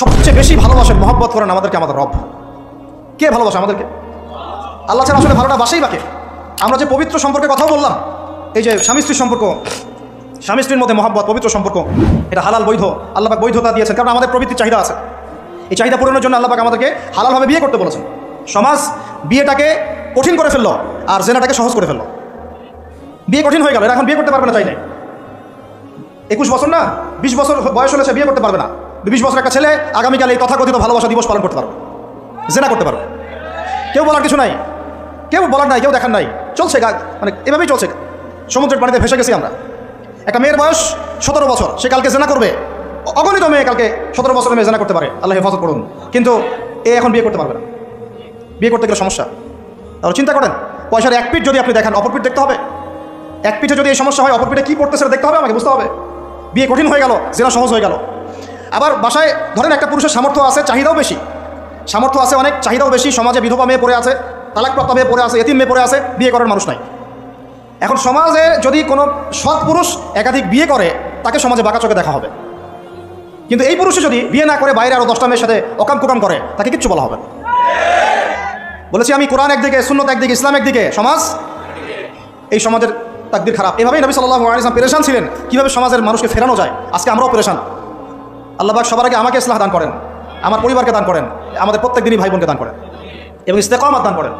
সবচেয়ে বেশি ভালোবাসেন, মহব্বত করেন আমাদেরকে আমাদের রব। কে ভালোবাসে আমাদেরকে? আল্লাহ ছাড়া আসলে ভালোটা বাসেই বাকে। আমরা যে পবিত্র সম্পর্কে কথাও বললাম, এই যে স্বামী স্ত্রীর সম্পর্ক, স্বামী স্ত্রীর মধ্যে মহব্বত, পবিত্র সম্পর্ক, এটা হালাল বৈধ। আল্লাহ পাক বৈধতা দিয়েছেন, কারণ আমাদের প্রবৃত্তির চাহিদা আছে। এই চাহিদা পূরণের জন্য আল্লাহ পাক আমাদেরকে হালালভাবে বিয়ে করতে বলেছেন। সমাজ বিয়েটাকে কঠিন করে ফেললো আর জেনাটাকে সহজ করে ফেললো। বিয়ে কঠিন হয়ে গেল, এখন বিয়ে করতে পারবে না চাইলে। 21 বছর না 20 বছর বয়স হলে সে বিয়ে করতে পারবে না। 20 বছর একটা ছেলে আগামীকাল এই তথাকথিত ভালোবাসা দিবস পালন করতে পারবে, জেনা করতে পারবে। কেউ বলার কিছু নাই, কেউ বলার নাই, কেউ দেখার নাই, চলছে মানে এভাবেই চলছে। সমুদ্রের পানিতে ভেসে গেছি আমরা। একটা মেয়ের বয়স 17 বছর, সে কালকে জেনা করবে। অগণিত মেয়ে কালকে 17 বছরের মেয়ে জেনা করতে পারে, আল্লাহ হেফাজত করুন। কিন্তু এ এখন বিয়ে করতে পারবে না। বিয়ে করতে গেলে সমস্যা। তাহলে চিন্তা করেন, পয়সার এক পিঠ যদি আপনি দেখেন, অপর পিঠ দেখতে হবে। এক পিঠে যদি এই সমস্যা হয়, অপর পিঠে কী পড়তে সেটা দেখতে হবে, আমাকে বুঝতে হবে। বিয়ে কঠিন হয়ে গেল, জেনা সহজ হয়ে গেল। আবার বাসায় ধরেন একটা পুরুষের সামর্থ্য আছে, চাহিদাও বেশি, সামর্থ্য আছে অনেক, চাহিদাও বেশি। সমাজে বিধবা মেয়ে পড়ে আছে, তালাকপ্রাপ্ত মেয়ে পড়ে আছে, এতিম মেয়ে পড়ে আছে, বিয়ে করার মানুষ নাই। এখন সমাজে যদি কোনো সৎ পুরুষ একাধিক বিয়ে করে, তাকে সমাজে বাঁকা চোখে দেখা হবে। কিন্তু এই পুরুষে যদি বিয়ে না করে বাইরে আরও 10টা মেয়ের সাথে অকাম কুকাম করে, তাকে কিচ্ছু বলা হবে না। বলেছি আমি, কোরআন একদিকে, সুন্নত একদিকে, ইসলাম একদিকে, সমাজ, এই সমাজের তাকদীর খারাপ। এভাবেই নবী সাল্লাল্লাহু আলাইহি ওয়াসাল্লাম পেরেশান ছিলেন কীভাবে সমাজের মানুষকে ফেরানো যায়। আজকে আমরাও পেরেশান। আল্লাহ পাক সবার আগে আমাকে ইসলাহ দান করেন, আমার পরিবারকে দান করেন, আমাদের প্রত্যেক দিনই ভাই বোনকে দান করেন এবং ইস্তেকামাত দান করেন।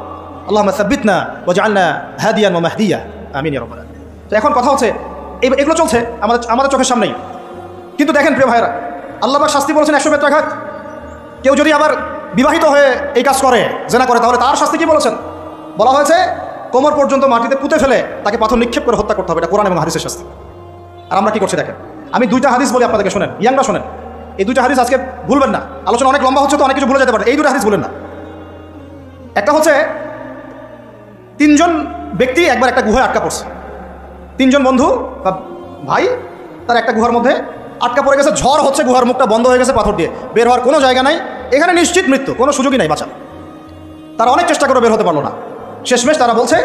আল্লাহুম্মা সাব্বিতনা ওয়াজআলনা হাদিয়ান ওয়া মাহদিয়া, আমিন ইয়া রাব্বাল আলামিন। তো এখন কথা হচ্ছে, এগুলো চলছে আমাদের চোখের সামনেই। কিন্তু দেখেন প্রিয় ভাইরা, আল্লাহ পাক শাস্তি বলেছেন 100 বেত্রাঘাত। কেউ যদি আবার বিবাহিত হয়ে এই কাজ করে, জেনা করে, তাহলে তার শাস্তি কি বলেছেন? বলা হয়েছে কোমর পর্যন্ত মাটিতে পুঁতে ফেলে তাকে পাথর নিক্ষেপ করে হত্যা করতে হবে। এটা কোরআন এবং হাদিসের শাস্তি। আর আমরা কি করছি দেখেন। আমি 2টা হাদিস বলি আপনাদেরকে, শোনেন, ইয়াংরা শোনেন। এই 2টা হাদিস আজকে ভুলবেন না। আলোচনা অনেক লম্বা হচ্ছে তো অনেক কিছু ভুলে যেতে পারে, এই 2টা হাদিস ভুলেন না। একটা হচ্ছে 3 জন ব্যক্তি একবার একটা গুহায় আটকা পড়ছে। 3 জন বন্ধু বা ভাই, তার একটা গুহার মধ্যে আটকা পড়ে গেছে। ঝড় হচ্ছে, গুহার মুখটা বন্ধ হয়ে গেছে পাথর দিয়ে, বের হওয়ার কোনো জায়গা নাই। এখানে নিশ্চিত মৃত্যু, কোনো সুযোগই নাই বাঁচার। তারা অনেক চেষ্টা করে বের হতে পারলো না। শেষমেশ তারা বলছে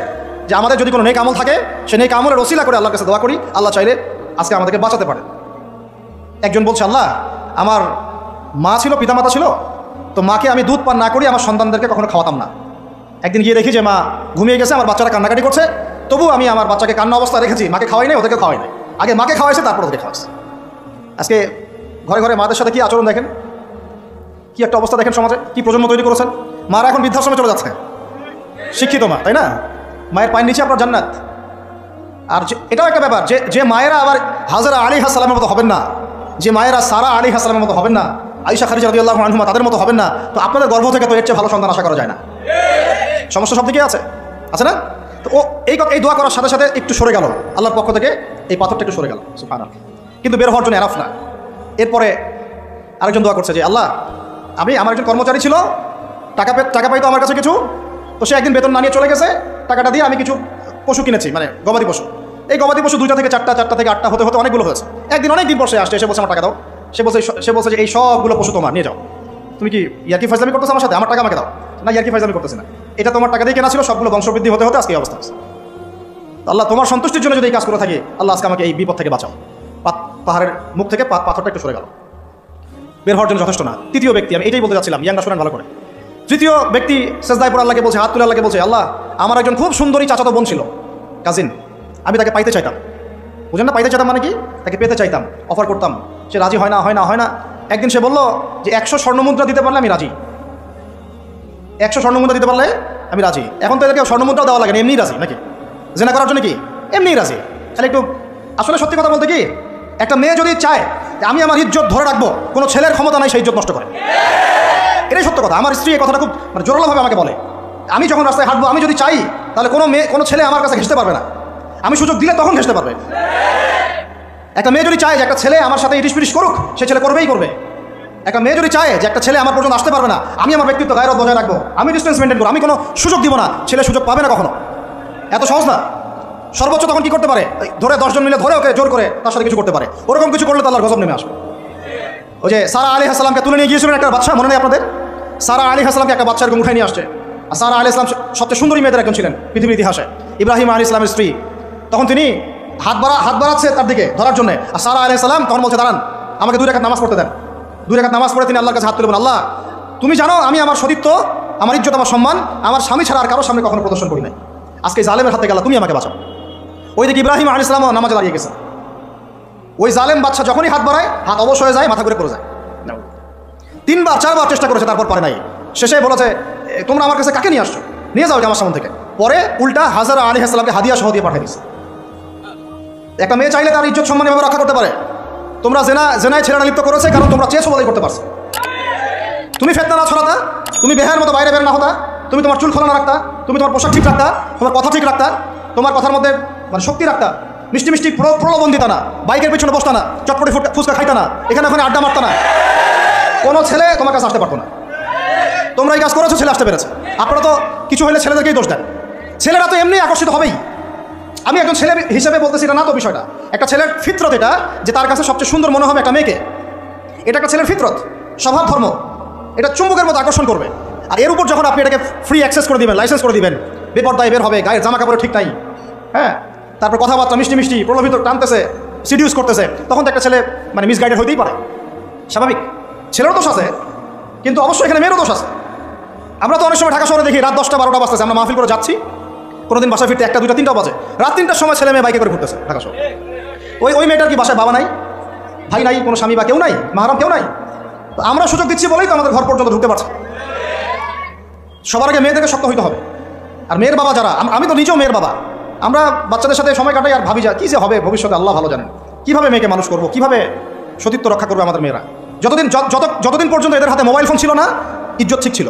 যে আমাদের যদি কোনো নেক আমল থাকে, সে নেক আমলের ওসিলা করে আল্লাহর কাছে দোয়া করি, আল্লাহ চাইলে আজকে আমাদেরকে বাঁচাতে পারে। একজন বলছে, আল্লাহ, আমার মা ছিল, পিতামাতা ছিল, তো মাকে আমি দুধ পান না করি আমার সন্তানদেরকে কখনো খাওয়াতাম না। একদিন গিয়ে দেখি যে মা ঘুমিয়ে গেছে, আমার বাচ্চারা কান্নাকাটি করছে, তবু আমি আমার বাচ্চাকে কান্না অবস্থা রেখেছি, মাকে খাওয়াই নাই, ওদেরকে খাওয়াই নাই। আগে মাকে খাওয়াইছে, তারপর ওদেরকে খাওয়াইছে। আজকে ঘরে ঘরে মাদের সাথে কী আচরণ দেখেন, কী একটা অবস্থা দেখেন সমাজে, কী প্রজন্ম তৈরি করেছেন। মারা এখন বৃদ্ধাশ্রমে চলে যাচ্ছে, শিক্ষিত মা, তাই না? মায়ের পায়ের নিচে আপনার জান্নাত। আর এটাও একটা ব্যাপার, যে মায়েরা আবার হাজরা আলাইহিস সালামের মতো হবেন না, যে মায়েরা সারা আলাইহিস সালামের মতো হবেন না, আয়েশা খাদিজা রাদিয়াল্লাহু আনহুমা তাদের মতো হবেন না, তো আপনাদের গর্ভ থেকে তো এর চেয়ে ভালো সন্তান আশা করা যায় না। সমস্যা সব দিকে আছে না? তো ও এই দোয়া করার সাথে সাথে একটু সরে গেল, আল্লাহর পক্ষ থেকে এই পাথরটা একটু সরে গেল, সুবহানাল্লাহ। কিন্তু বের হওয়ার জন্য এনাফ না। এরপরে আরেকজন দোয়া করছে যে আল্লাহ, আমার একজন কর্মচারী ছিল, টাকা পাইতো আমার কাছে কিছু, তো সে একদিন বেতন না নিয়ে চলে গেছে। টাকাটা দিয়ে আমি কিছু পশু কিনেছি, মানে গবাদি পশু। এই গবাদি পশু 2টা থেকে 4টা, 4টা থেকে 8টা হতে হতে অনেকগুলো হয়েছে। একদিন অনেক দিন পর সে আসছে, এসে বলছে আমার টাকা দাও। সে বলছে যে এই সবগুলো পশু তোমার, নিয়ে যাও। তুমি কি ইয়ার্কি ফাজলামি করতেছো আমার সাথে? আমার টাকা আমাকে দাও। না, ইয়ার্কি ফাজলামি করতেছি না, এটা তোমার টাকা দিয়ে কেনা ছিল, সবগুলো বংশবৃদ্ধি হতে হতে আজকে এই অবস্থা আছে। আল্লাহ, তোমার সন্তুষ্টির জন্য যদি এই কাজ করে থাকি, আল্লাহ আজকে আমাকে এই বিপদ থেকে বাঁচাও। পাহাড়ের মুখ থেকে পাথরটা একটু সরে গেল, বের হওয়ার জন্য যথেষ্ট না। তৃতীয় ব্যক্তি, আমি এটাই বলতে চাচ্ছিলাম, ইয়াংরা শোনেন ভালো করে। তৃতীয় ব্যক্তি সেজদায় পড়ে আল্লাহকে বলছে, হাত তুলে আল্লাহকে বলছে, আল্লাহ, আমার একজন খুব সুন্দরী চাচাতো বোন ছিল, কাজিন, আমি তাকে পাইতে চাইতাম। বুঝেন না, পাইতে চাইতাম মানে কি? তাকে পেতে চাইতাম, অফার করতাম, সে রাজি হয় না। একদিন সে বলল যে 100 স্বর্ণমুদ্রা দিতে পারলে আমি রাজি। 100 স্বর্ণমুদ্রা দিতে পারলে আমি রাজি। এখন তো এদেরকে স্বর্ণমুদ্রাও দেওয়া লাগে না, এমনিই রাজি নাকি? জেনা করার জন্য কি এমনিই রাজি? তাহলে একটু আসলে সত্যি কথা বলতে কি, একটা মেয়ে যদি চায় যে আমি আমার ইজ্জত ধরে রাখবো, কোনো ছেলের ক্ষমতা নাই সেই ইজ্জত নষ্ট করে, এটাই সত্য কথা। আমার স্ত্রী এই কথাটা খুব জোরালোভাবে আমাকে বলে, আমি যখন রাস্তায় হাঁটবো, আমি যদি চাই, তাহলে কোনো ছেলে আমার কাছে ঘেঁষতে পারবে না, আমি সুযোগ দিলে তখন ঘেঁষতে পারবে। একটা মেয়ে যদি চায় যে একটা ছেলে আমার সাথে ইটিশ পিটিশ করুক, সে ছেলে করবেই করবে। একটা মেয়ে যদি চায় যে একটা ছেলে আমার পর্যন্ত আসতে পারবে না, আমি আমার ব্যক্তিত্ব গায়রত বজায় রাখবো, আমি ডিস্টেন্স মেনটেন করবো, আমি কোনো সুযোগ দিব না, ছেলে সুযোগ পাবে না কখনো। এত সহজ না। সর্বোচ্চ তখন কি করতে পারে, ধরে 10 জন মিলে ধরে ওকে জোর করে তার সাথে কিছু করতে পারে। ওরকম কিছু করলে তো আল্লাহর গজব নেমে আসবে। ওই যে সারা আলাইহিস সালামকে তুলে নিয়ে গিয়েছিলেন একটা বাচ্চা, মনে নেই আপনাদের? সারা আলাইহিস সালামকে একটা বাচ্চা এরকম উঠাই নিয়ে আসছে। আর সারা আলাইহিস সালাম সবচেয়ে সুন্দরী মেয়েদের একজন ছিলেন পৃথিবীর ইতিহাসে, ইব্রাহিম আলাইহিস সালামের স্ত্রী। তখন তিনি হাত বাড়াচ্ছে তার দিকে ধরার জন্য, আর সারা আলাইহিস সালাম তখন বলছে, দাঁড়ান, আমাকে 2 রাকাত নামাজ পড়তে দেন। 2 রাকাত নামাজ পড়ে তিনি আল্লাহর কাছে হাত তুলে বলেন, আল্লাহ তুমি জানো আমি আমার সতীত্ব, আমার ইজ্জত, আমার সম্মান আমার স্বামী ছাড়া আর কারোর সামনে কখনো প্রদর্শন করি নাই। আজকে জালেমের হাতে গেল, তুমি আমাকে বাঁচাও। ওইদিকে ইব্রাহিম আলাইহিস সালাম নামাজে দাঁড়িয়ে গেছে। ওই জালেম বাদশা যখনই হাত বাড়ায় হাত অবশ হয়ে যায়, মাথা ঘুরে পড়ে যায়। 3বার 4বার চেষ্টা করেছে, তারপর পারে নাই। শেষে বলেছে, তোমরা আমার কাছে কাকে নিয়ে আসছো, নিয়ে যাও আমার সামনে থেকে। পরে উল্টা হাজারা আলাইহিস সালামকে হাদিয়া সহ দিয়ে পাঠিয়ে দিচ্ছে। একটা মেয়ে চাইলে তার ইজ্জত সম্মান এভাবে রক্ষা করতে পারে। তোমরা জেনায় ছেলেরা লিপ্ত করেছে কারণ তোমরা চেয়েছো বলেই করতে পারছো। তুমি ফেতনা না ছড়াতা, তুমি বেহার মতো বাইরে বের না হতা, তুমি তোমার চুল খোলা না রাখতা, তুমি তোমার পোশাক ঠিক রাখতা, তোমার কথা ঠিক রাখতা, তোমার কথার মধ্যে মানে শক্তি রাখতা, মিষ্টি মিষ্টি প্রলোভন দিতা না, বাইকের পিছনে বসতা না, চটপটি ফুচকা খাইতা না, এখানে ওখানে আড্ডা মারতা না, কোনো ছেলে তোমার কাছে আসতে পারতো না। তোমরা এই কাজ করেছো, ছেলে আসতে পেরেছে। আপনারা তো কিছু হলে ছেলেদেরকেই দোষ দেন। ছেলেরা তো এমনি আকর্ষিত হবেই। আমি একজন ছেলে হিসেবে বলতেছি এটা না তো বিষয়টা। একটা ছেলের ফিতরত এটা, যে তার কাছে সবচেয়ে সুন্দর মনে হবে একটা মেয়েকে। এটা একটা ছেলের ফিতরত, স্বভাব ধর্ম, এটা চুম্বকের মতো আকর্ষণ করবে। আর এর উপর যখন আপনি এটাকে ফ্রি অ্যাক্সেস করে দিবেন, লাইসেন্স করে দিবেন, বেপরদায় বের হবে, গায়ের জামা কাপড়ে ঠিক নাই, হ্যাঁ, তারপর কথাবার্তা মিষ্টি মিষ্টি প্রলোভিত টানতেছে, সিডিউস করতেছে, তখন তো একটা ছেলে মানে মিসগাইডেড হইতেই পারে। স্বাভাবিক, ছেলেরও দোষ আছে, কিন্তু অবশ্যই এখানে মেয়েরও দোষ আছে। আমরা তো অনেক সময় ঢাকা শহরে দেখি রাত 10টা 12টা বাজতেছে, আমরা মাহফিল করে যাচ্ছি, কোনোদিন বাসায় ফিরতে 1টা 2টা 3টা বাজে, রাত 3টার সময় ছেলে মেয়ে বাইকে করে ঘুরতেছে ঢাকা শহরে। ওই মেয়েটার কি বাসায় বাবা নাই, ভাই নাই, কোনো স্বামী বা কেউ নাই, মাহারাম কেউ নাই? আমরা সুযোগ দিচ্ছি বলেই তো আমাদের ঘর পর্যন্ত ঢুকতে পারছে। সবার আগে মেয়েদেরকে শক্ত হইতে হবে। আর মেয়ের বাবা যারা, আমি তো নিজেও মেয়ের বাবা, আমরা বাচ্চাদের সাথে সময় কাটাই আর ভাবি যা কী যে হবে ভবিষ্যতে, আল্লাহ ভালো জানেন। কীভাবে মেয়েকে মানুষ করবো, কীভাবে সতীত্ব রক্ষা করবে আমাদের মেয়েরা। যতদিন পর্যন্ত এদের হাতে মোবাইল ফোন ছিল না, ইজ্জত ঠিক ছিল।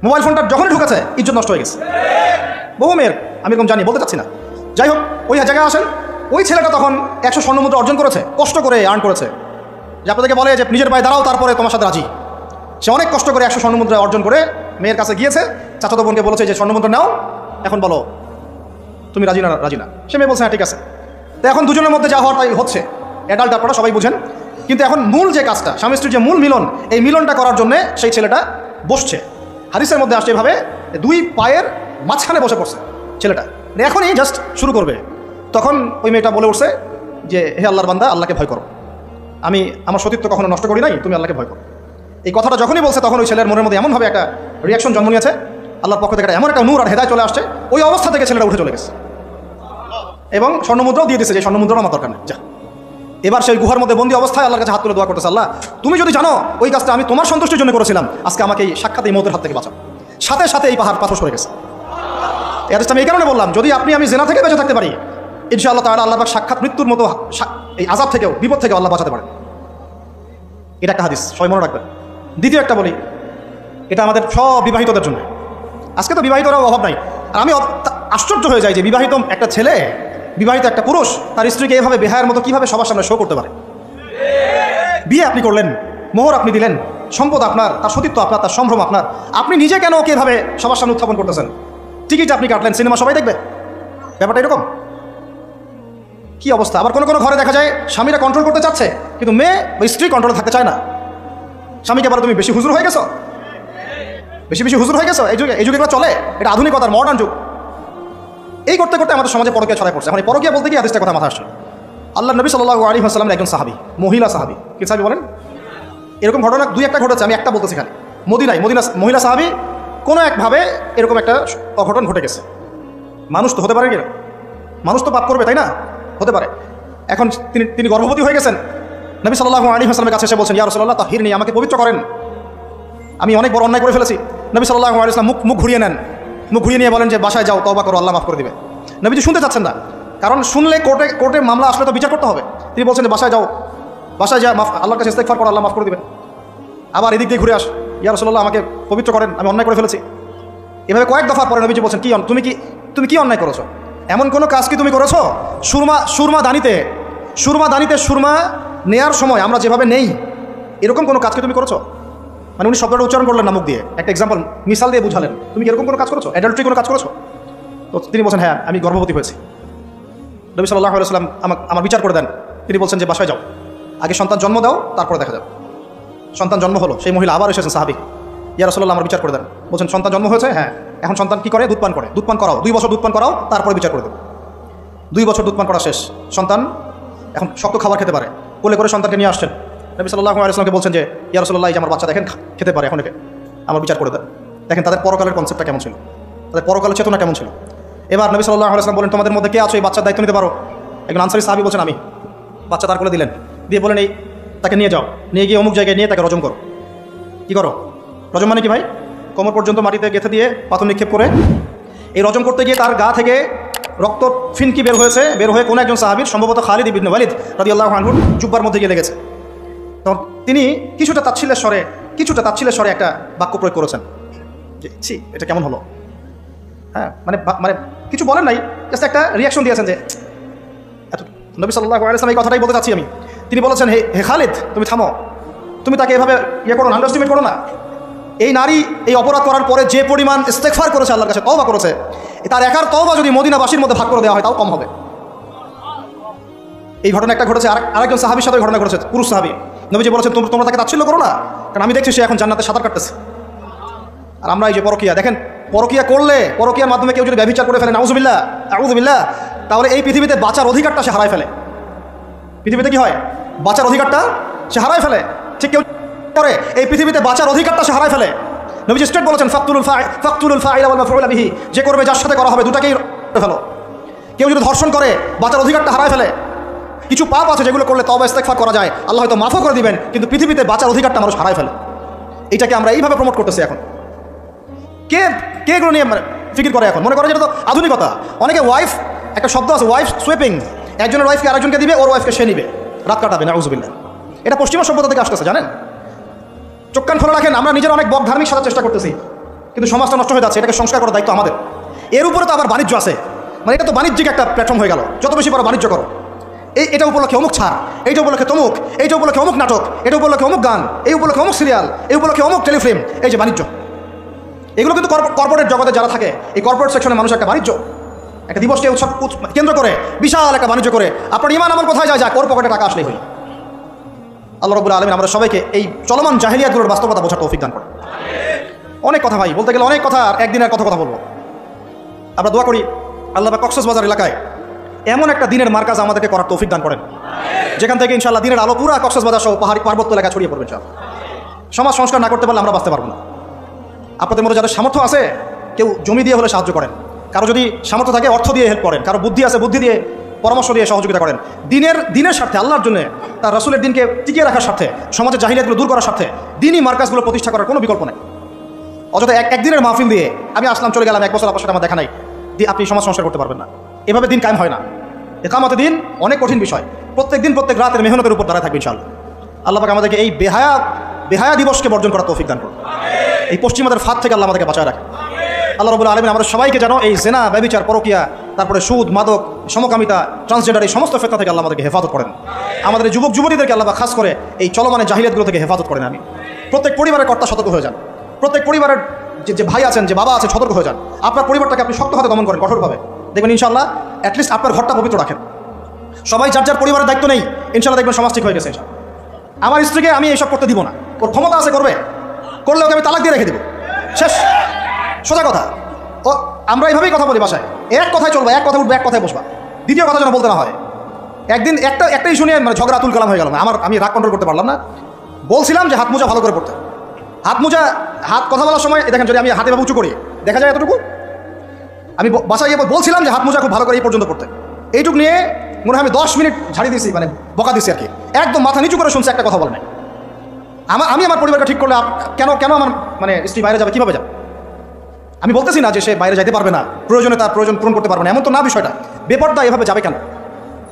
মোবাইল ফোনটা যখনই ঢুকেছে ইজ্জত নষ্ট হয়ে গেছে বহু মেয়ের। আমি এরকম জানি, বলতে চাচ্ছি না। যাই হোক, ওই জায়গায় আসেন, ওই ছেলেটা তখন 100 স্বর্ণমুদ্রা অর্জন করেছে, কষ্ট করে আর্ন করেছে। যে আপনাদেরকে বলে যে নিজের পায়ে দাঁড়াও, তারপরে তোমার সাথে রাজি। সে অনেক কষ্ট করে 100 স্বর্ণমুদ্রা অর্জন করে মেয়ের কাছে গিয়েছে, চাচাতো বোনকে বলেছে যে স্বর্ণমুদ্রা নাও, এখন বলো তুমি রাজি না। সে মেয়ে বলছে হ্যাঁ ঠিক আছে। তো এখন দুজনের মধ্যে যা হওয়ার তাই হচ্ছে, অ্যাডাল্ট আপনারা সবাই বুঝেন। কিন্তু এখন মূল যে কাজটা, স্বামী স্ত্রীর যে মূল মিলন, এই মিলনটা করার জন্যে সেই ছেলেটা বসছে। হাদিসের মধ্যে আসছে এভাবে, 2 পায়ের মাঝখানে বসে পড়ছে ছেলেটা, এখনই জাস্ট শুরু করবে। তখন ওই মেয়েটা বলে উঠছে যে হে আল্লাহর বান্দা, আল্লাহকে ভয় করো, আমি আমার সতীত্ব কখনো নষ্ট করি নাই, তুমি আল্লাহকে ভয় করো। এই কথাটা যখনই বলছে তখন ওই ছেলের মনের মধ্যে এমনভাবে একটা রিয়াকশন জন্ম নিয়েছে, আল্লাহর পক্ষ থেকে এমন একটা নূর আর হেদায়েত চলে আসছে, ওই অবস্থা থেকে ছেলেটা উঠে চলে গেছে এবং স্বর্ণমুদ্রাও দিয়ে দিচ্ছে যে স্বর্ণমুদ্রাও আমার দরকার নেই, যা। এবার সেই গুহার মধ্যে বন্দী অবস্থায় আল্লাহর কাছে হাত তুলে দোয়া করতেছে, আল্লাহ তুমি যদি জানো ওই কাজটা আমি তোমার সন্তুষ্টির জন্য করেছিলাম, আজকে আমাকে এই সাক্ষাৎ এই মৌতের হাত থেকে বাঁচাও। সাথে সাথে এই পাথর সরে গেছে। এই হাদিসটা আমি এই কারণে বললাম, যদি আমি জেনা থেকে বেঁচে থাকতে পারি, ইনশাআল্লাহ তাআলা আল্লাহ পাক সাক্ষাৎ মৃত্যুর মতো এই আযাব থেকেও, বিপদ থেকেও আল্লাহ বাঁচাতে পারেন। এটা একটা হাদিস, সবাই মনে রাখবেন। দ্বিতীয় একটা বলি, এটা আমাদের সব বিবাহিতদের জন্য। আজকে তো বিবাহিতরাও অভাব নাই। আর আমি আশ্চর্য হয়ে যাই যে বিবাহিত একটা ছেলে, বিবাহিত একটা পুরুষ তার স্ত্রীকে এভাবে বেহায়ের মতো কীভাবে সবার সামনে শো করতে পারে। বিয়ে আপনি করলেন, মোহর আপনি দিলেন, সম্পদ আপনার, তার সতীত্ব আপনার, তার সম্ভ্রম আপনার, আপনি নিজে কেন ওকে এভাবে সবার সামনে উত্থাপন করতেছেন? টিকিট আপনি কাটলেন, সিনেমা সবাই দেখবে, ব্যাপারটা এরকম কি অবস্থা। আবার কোনো ঘরে দেখা যায় স্বামীরা কন্ট্রোল করতে চাচ্ছে, কিন্তু মেয়ে বা স্ত্রী কন্ট্রোলে থাকতে চায় না। স্বামীকে বলে তুমি বেশি হুজুর হয়ে গেছো, বেশি হুজুর হয়ে গেছো। এই যুগে এগুলো চলে, এটা আধুনিকতার মডার্ন যুগ। এই করতে করতে আমাদের সমাজে পরকীয়া ছড়ায় পড়ছে। এখন এই পরকীয়া বলতে গিয়ে হাদিসটা কথা মাথা আসছে। আল্লাহ নবী সাল্লাল্লাহু আলাইহি ওয়াসাল্লামের একজন সাহাবী, মহিলা সাহাবী, কি সাহাবী বলেন? এরকম ঘটনা 2-1টা ঘটেছে, আমি একটা বলতেছি খালি। মদিনা মহিলা সাহাবী কোনো একভাবে এরকম একটা অঘটন ঘটে গেছে। মানুষ তো হতে পারে কি, মানুষ তো পাপ করবে, তাই না? হতে পারে। এখন তিনি গর্ভবতী হয়ে গেছেন। নবী সাল্লাল্লাহু আলাইহি ওয়াসাল্লামের কাছে এসে বলছেন, ইয়া রাসূলুল্লাহ তাহিরনি, আমাকে পবিত্র করেন, আমি অনেক বড় অন্যায় করে ফেলেছি। নবী সাল্লাল্লাহু আলাইহি ওয়াসাল্লাম মুখ ঘুরিয়ে নেন, মুখ ঘুরিয়ে নিয়ে বলেন যে বাসায় যাও, তওবা করো, আল্লাহ মাফ করে দিবে। নবীজি শুনতে চাচ্ছেন না, কারণ শুনলে কোর্টে মামলা আসলে তো বিচার করতে হবে। তিনি বলছেন যে বাসায় যাও, বাসায় যা আল্লাহর কাছে ইস্তেগফার করো, আল্লাহ মাফ করে দিবেন। আবার এদিক দিয়ে ঘুরে আস, ইয়া রাসূলুল্লাহ আমাকে পবিত্র করেন, আমি অন্যায় করে ফেলেছি। এভাবে কয়েক দফা পরে নবীজি বলছেন, তুমি কি অন্যায় করেছো? এমন কোনো কাজ কি তুমি করেছো? সুরমা দানিতে সুরমা নেয়ার সময় আমরা যেভাবে নেই, এরকম কোনো কাজ কি তুমি করেছো? মানে উনি শব্দটা উচ্চারণ করলেন না মুখ দিয়ে, একটা এক্সাম্পল মিসাল দিয়ে বুঝালেন, তুমি এরকম কোনো কাজ করেছো, অ্যাডাল্ট্রি কোনো কাজ করেছো? তো তিনি বলছেন হ্যাঁ, আমি গর্ভবতী হয়েছি। নবী সাল্লাল্লাহু আলাইহি ওয়াসাল্লাম আমার বিচার করে দেন। তিনি বলছেন যে বাসায় যাও, আগে সন্তান জন্ম দাও, তারপরে দেখা যাবে। সন্তান জন্ম হলো, সেই মহিলা আবার এসেছেন সাহাবী, ইয়া রাসূলুল্লাহ আমার বিচার করে দেন। বলছেন সন্তান জন্ম হয়েছে, হ্যাঁ, এখন সন্তান কি করে? দুধ পান করাও, 2 বছর দুধ পান করাও, তারপরে বিচার করে দেবো। 2 বছর দুধ পান করা শেষ, সন্তান এখন শক্ত খাবার খেতে পারে, কোলে করে সন্তানকে নিয়ে আসছেন, নবী সাল্লাল্লাহু আলাইহি ওয়াসাল্লামকে বলছেন যে ইয়া রাসূলুল্লাহ, এই যে আমার বাচ্চা দেখেন খেতে পারে, এখন একে আমার বিচার করে দেন। দেখেন তাদের পরকালের কনসেপ্টটা কেমন ছিল, তাদের পরকালের চেতনা কেমন ছিল। এবার নবী সাল্লাল্লাহু আলাইহি ওয়াসাল্লাম বলেন, তোমাদের মধ্যে কে আছো এই বাচ্চার দায়িত্ব নিতে পারো? একজন আনসারী সাহাবী বলছেন আমি। বাচ্চা দাঁড় করে দিলেন, দিয়ে বলেন এই তাকে নিয়ে যাও, নিয়ে গিয়ে অমুক জায়গায় নিয়ে তাকে রজম করো। কী করো? রজম মানে কি ভাই? কোমর পর্যন্ত মাটিতে গেঁথে দিয়ে পাথর নিক্ষেপ করে এই রজম করতে গিয়ে তার গা থেকে রক্ত ফিনকি বের হয়েছে, বের হয়ে কোনো একজন সাহাবীর, সম্ভবত খালিদ ইবনে ওয়ালিদ রাদিয়াল্লাহু আনহুর জুব্বার মধ্যে গিয়ে লেগেছে। তখন তিনি কিছুটা তাচ্ছিল্যের স্বরে একটা বাক্য প্রয়োগ করেছেন যে ছি, এটা কেমন হলো। হ্যাঁ, মানে মানে কিছু বলেন নাই, জাস্ট একটা রিয়াকশন দিয়েছেন যে এত। নবী সাল্লাল্লাহু আলাইহি ওয়াসাল্লাম এই কথাটাই বলতে চাচ্ছি আমি। তিনি বলেছেন, হে খালিদ, তুমি থামো, তুমি তাকে এভাবে করো না, আন্ডারস্টিমেট করো না। এই নারী এই অপরাধ করার পরে যে পরিমাণ ইস্তেগফার করেছে, আল্লাহর কাছে তওবা করেছে, তার একার তওবা যদি মদিনাবাসীর মধ্যে ভাগ করে দেওয়া হয় তাও কম হবে। এই ঘটনা একটা ঘটেছে, আরেকজন সাহাবীর সাথে ঘটনা ঘটেছে, পুরুষ সাহাবী। নবীজি বলেছেন, তোমরা তাকে তাচ্ছিল্য করো না, কারণ আমি দেখছি সে এখন জান্নাতে সাঁতার কাটতেছে। আর আমরা এই যে পরকিয়া, দেখেন পরকিয়া করলে, পরকিয়ার মাধ্যমে কেউ যদি ব্যভিচার করে ফেলে, নাউযুবিল্লাহ, তাহলে এই পৃথিবীতে বাঁচার অধিকারটা সে হারায় ফেলে। পৃথিবীতে কি হয়? বাঁচার অধিকারটা সে হারায় ফেলে। ঠিক কেউ করে এই পৃথিবীতে বাঁচার অধিকারটা সে হারায় ফেলে। নবীজি স্ট্রেট বলেছেন, ফাকতুলুল ফাইলা ওয়াল মাফউলা বিহি, যে করবে যার সাথে করা হবে দুটাকেই ফেলো। কেউ যদি ধর্ষণ করে বাঁচার অধিকারটা হারায় ফেলে। কিছু পাপ আছে যেগুলো করলে তওবা ইস্তেগফার করা যায়, আল্লাহ হয়তো মাফও করে দিবেন, কিন্তু পৃথিবীতে বাঁচার অধিকারটা মানুষ হারায় ফেলে। এইটাকে আমরা এইভাবে প্রমোট করতেছি এখন। কে এগুলো নিয়ে ফিকির করে এখন? মনে করে যেটা তো আধুনিকতা। অনেকে ওয়াইফ, একটা শব্দ আছে ওয়াইফ সুইপিং, একজনের ওয়াইফকে আরেকজনকে দিবে, ওর ওয়াইফকে সে নিবে, রাত কাটাবে, নাউযুবিল্লাহ। এটা পশ্চিমা সভ্যতা থেকে আসতেছে, জানেন? চোখ কান খোলা রাখেন, আমরা নিজেরা অনেক বক ধার্মিক সাজার চেষ্টা করতেছি, কিন্তু সমাজটা নষ্ট হয়ে যাচ্ছে। এটাকে সংস্কার করার দায়িত্ব আমাদের। এর উপরে তো আবার বাণিজ্য আছে, মানে এটা তো বাণিজ্যিক একটা প্ল্যাটফর্ম হয়ে গেল। যত বেশি পারো বাণিজ্য করো। এটা উপলক্ষে অমুক ছাড়, এইটা উপলক্ষে তমুক, এইটা উপলক্ষে অমুক নাটক, এটা উপলক্ষে অমুক গান, এই উপলক্ষে অমুক সিরিয়াল, এই উপলক্ষে অমুক টেলিফিল্ম। এই যে বাণিজ্য, এগুলো কিন্তু কর্পোরেট জগতে যারা থাকে, এই কর্পোরেট সেকশনে মানুষ একটা বাণিজ্য, একটা দিবসকে উৎসব কেন্দ্র করে বিশাল একটা বাণিজ্য করে আপনার ইমান আমার কোথায় যায়, ওর পকেটে টাকা আসলেই হই। আল্লাহ রাব্বুল আলামিন আমাদের সবাইকে এই চলমান জাহিলিয়াতগুলোর বাস্তবতা বোঝার তৌফিক দান করে। অনেক কথা ভাই, বলতে গেলে অনেক কথা, আর একদিনের কথা বলবো। আমরা দোয়া করি আল্লাহ পাক কক্সবাজার এলাকায় এমন একটা দিনের মার্কাজ আমাদেরকে করার তৌফিক দান করেন, যেখান থেকে ইনশাআল্লাহ দিনের আলো পুরা কক্সবাজার সহ পাহাড়ি পার্বত্য এলাকা ছড়িয়ে পড়বে। সমাজ সংস্কার না করতে পারলে আমরা বাঁচতে পারবো না। আপনাদের মধ্যে যাদের সামর্থ্য আছে, কেউ জমি দিয়ে হলে সাহায্য করেন, কারো যদি সামর্থ্য থাকে অর্থ দিয়ে হেল্প করেন, কারো বুদ্ধি আছে বুদ্ধি দিয়ে, পরামর্শ দিয়ে সহযোগিতা করেন। দিনের স্বার্থে, আল্লাহর জন্য, তার রাসূলের দিনকে টিকিয়ে রাখার স্বার্থে, সমাজের জাহিলিয়াতগুলো দূর করার স্বার্থে দিনই মার্কাজগুলো প্রতিষ্ঠা করার কোনো বিকল্প নেই। অযথা একদিনের মাহফিল দিয়ে আমি আসলাম চলে গেলাম, এক বছর আপনার সাথে আমার দেখা নাই, দিয়ে আপনি সমাজ সংস্কার করতে পারবেন না। এভাবে দিন কায়েম হয় না। ইকামতে দিন অনেক কঠিন বিষয়। প্রত্যেক দিন প্রত্যেক রাতের মেহনতের উপর দাঁড়ায় থাকবে ইনশাআল্লাহ। আল্লাহ পাক আমাদেরকে এই বেহায়া দিবসকে বর্জন করার তৌফিক দান করুন। এই পশ্চিমাদের ফাঁদ থেকে আল্লাহ আমাদেরকে বাঁচায় রাখে। আল্লাহ রাব্বুল আলামিন আমাদের সবাইকে যেন এই জেনা, ব্যভিচার, পরকিয়া, তারপরে সুদ, মাদক, সমকামিতা, ট্রান্সজেন্ডার, এই সমস্ত ফিতনা থেকে আল্লাহ আমাদেরকে হেফাজত করেন। আমাদের যুবক যুবতীদেরকে আল্লাহ খাস করে এই চলমানের জাহিলিয়াতগুলো থেকে হেফাজত করেন। আমি প্রত্যেক পরিবারের কর্তা সতর্ক হয়ে যান। প্রত্যেক পরিবারের যে ভাই আছেন, যে বাবা আছেন, সতর্ক হয়ে যান। আপনার পরিবারটাকে আপনি শক্ত হাতে দমন করেন, কঠোরভাবে। দেখবেন ইনশাআল্লাহ অ্যাটলিস্ট আপনার ঘরটা পবিত্র রাখেন। সবাই যার যার পরিবারের দায়িত্ব নেই, ইনশাআল্লাহ দেখবেন সমাজ ঠিক হয়ে গেছে। আমার স্ত্রীকে আমি এইসব করতে দিব না, ওর ক্ষমতা আছে করবে, করলে ওকে আমি তালাক দিয়ে রেখে দেবো, শেষ, সোজা কথা। ও আমরা এইভাবেই কথা বলি বাসায়, এক কথায় চলবে, এক কথায় উঠবে, এক কথায় বসবা, দ্বিতীয় কথা যেন বলতে না হয়। একদিন একটাই শুনিয়ে মানে ঝগড়া তুল কালাম হয়ে গেল না। আমি রাগ কন্ট্রোল করতে পারলাম না। বলছিলাম যে হাত মোজা ভালো করে পড়তে। হাত কথা বলার সময় দেখেন, যদি আমি হাতে ভাবে উঁচু করি দেখা যায় এতটুকু। আমি বাসায় গিয়ে বলছিলাম যে হাত মোজা খুব ভালো করে এই পর্যন্ত পড়তে। এইটুকু নিয়ে মনে হয় আমি 10 মিনিট ঝাড়ি দিয়েছি, মানে বকা দিয়েছি আর কি। একদম মাথা নিচু করে শুনছে, একটা কথা বলে নাই। আমি আমার পরিবারটা ঠিক করলে কেন আমার মানে স্ত্রী বাইরে যাবে, কীভাবে যাবে? আমি বলতেছি না যে সে বাইরে যেতে পারবে না, প্রয়োজনে তার প্রয়োজন পূরণ করতে পারবে না, এমন তো না বিষয়টা। বেপর্দা এভাবে যাবে কেন?